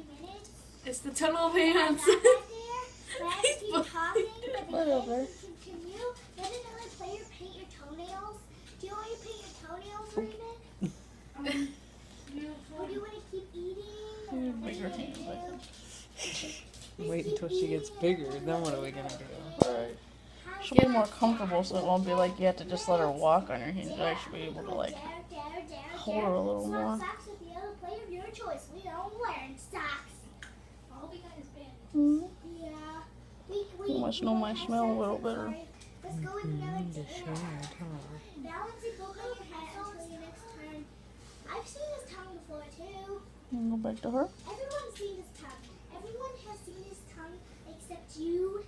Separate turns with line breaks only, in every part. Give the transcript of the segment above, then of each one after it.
minutes.
It's the tunnel of ants.
Talking, but
Whatever.
Continue. Let another player paint your toenails. Do you want to paint your toenails, Raven? Or do you want to keep eating?
Bigger hands, I think.
Wait until she gets bigger, then what are we gonna do?
Alright. She'll get more comfortable so it won't be like you have to just let her walk on your hands. You'll actually be able to like hold her a little more.
Socks with the other player of your choice. We don't wear socks. I hope you guys
Mm-hmm.
Yeah.
You must know my smell a little better.
Let's go with another
Just show me your tongue.
balance it both on your head until your next turn. I've seen this tongue before too.
And go back to her.
Everyone's seen this tongue. Everyone has seen his tongue except you.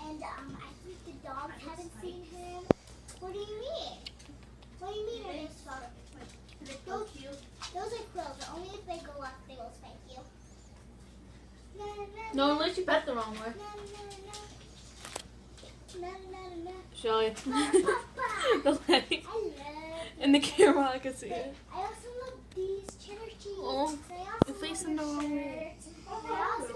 And I think the dogs haven't seen him. What do you mean? What do you mean are they soft? Those are quills. Only if they go up, they will spank you.
No, unless you pet the wrong way. Shelly. The legs.
I love
In the camera, I can see it.
I also love these cheddar cheese.
Oh,
I also
you're facing
love
the wrong
shirt.
way.
I also